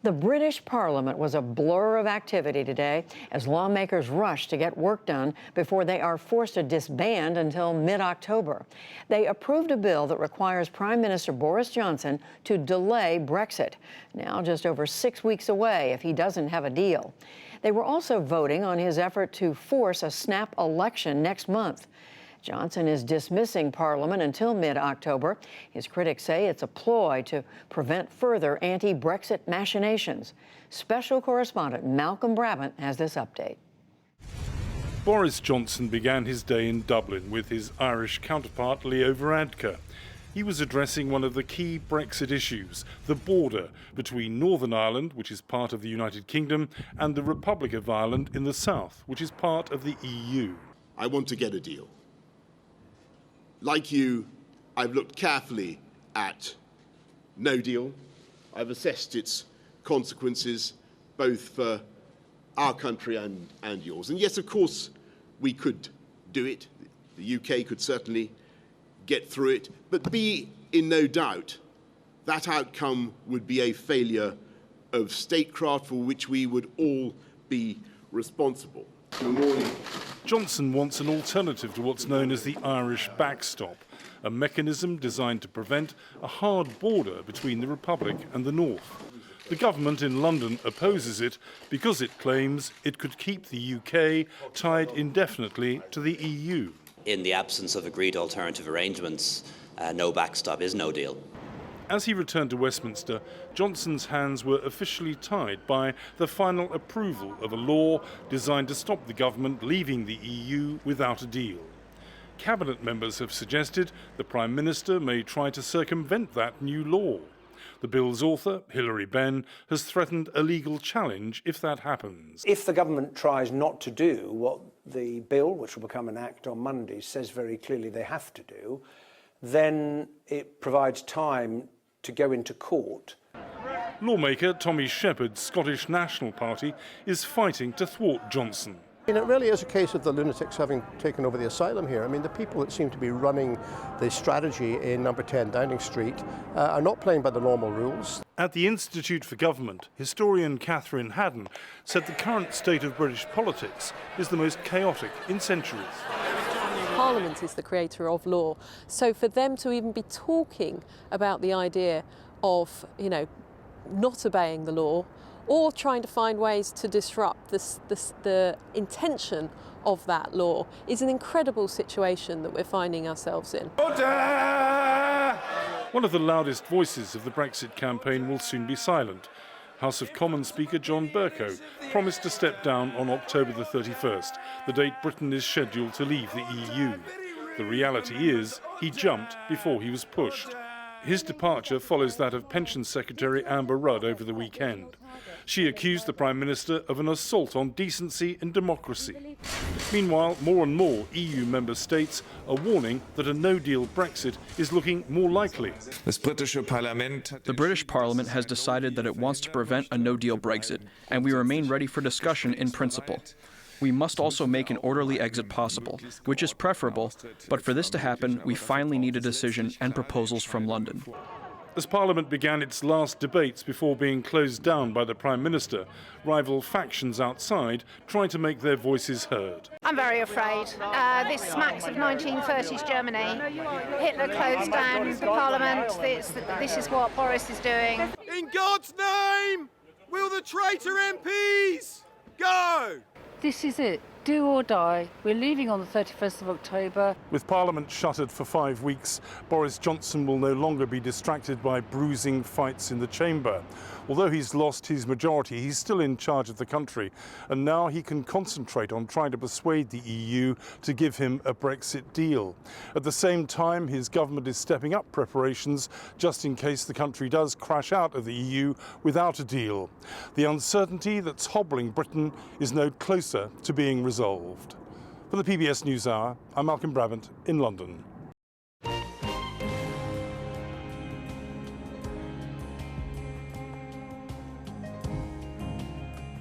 The British Parliament was a blur of activity today as lawmakers rush to get work done before they are forced to disband until mid-October. They approved a bill that requires Prime Minister Boris Johnson to delay Brexit, now just over 6 weeks away if he doesn't have a deal. They were also voting on his effort to force a snap election next month. Johnson is dismissing Parliament until mid-October. His critics say it's a ploy to prevent further anti-Brexit machinations. Special correspondent Malcolm Brabant has this update. Boris Johnson began his day in Dublin with his Irish counterpart Leo Varadkar. He was addressing one of the key Brexit issues, the border between Northern Ireland, which is part of the United Kingdom, and the Republic of Ireland in the south, which is part of the EU. I want to get a deal. Like you, I've looked carefully at no deal. I've assessed its consequences, both for our country and yours. And yes, of course, we could do it. The UK could certainly get through it. But be in no doubt, that outcome would be a failure of statecraft for which we would all be responsible. Good morning. Johnson wants an alternative to what's known as the Irish backstop, a mechanism designed to prevent a hard border between the Republic and the North. The government in London opposes it because it claims it could keep the UK tied indefinitely to the EU. In the absence of agreed alternative arrangements, no backstop is no deal. As he returned to Westminster, Johnson's hands were officially tied by the final approval of a law designed to stop the government leaving the EU without a deal. Cabinet members have suggested the Prime Minister may try to circumvent that new law. The bill's author, Hilary Benn, has threatened a legal challenge if that happens. If the government tries not to do what the bill, which will become an act on Monday, says very clearly they have to do, then it provides time to go into court. Lawmaker Tommy Shepherd's Scottish National Party is fighting to thwart Johnson. It really is a case of the lunatics having taken over the asylum here. I mean, the people that seem to be running the strategy in number 10 Downing Street are not playing by the normal rules. At the Institute for Government, historian Catherine Haddon said the current state of British politics is the most chaotic in centuries. Parliament is the creator of law, so for them to even be talking about the idea of, not obeying the law or trying to find ways to disrupt the intention of that law is an incredible situation that we're finding ourselves in. One of the loudest voices of the Brexit campaign will soon be silent. House of Commons Speaker John Bercow promised to step down on October the 31st, the date Britain is scheduled to leave the EU. The reality is he jumped before he was pushed. His departure follows that of Pensions Secretary Amber Rudd over the weekend. She accused the Prime Minister of an assault on decency and democracy. Meanwhile, more and more EU member states are warning that a no-deal Brexit is looking more likely. The British Parliament has decided that it wants to prevent a no-deal Brexit, and we remain ready for discussion in principle. We must also make an orderly exit possible, which is preferable, but for this to happen, we finally need a decision and proposals from London. As Parliament began its last debates before being closed down by the Prime Minister, rival factions outside tried to make their voices heard. I'm very afraid. This smacks of 1930s Germany. Hitler closed down the Parliament. This is what Boris is doing. In God's name, will the traitor MPs go? This is it. Do or die. We're leaving on the 31st of October. With Parliament shuttered for 5 weeks, Boris Johnson will no longer be distracted by bruising fights in the chamber. Although he's lost his majority, he's still in charge of the country, and now he can concentrate on trying to persuade the EU to give him a Brexit deal. At the same time, his government is stepping up preparations just in case the country does crash out of the EU without a deal. The uncertainty that's hobbling Britain is no closer to being resolved. For the PBS NewsHour, I'm Malcolm Brabant in London.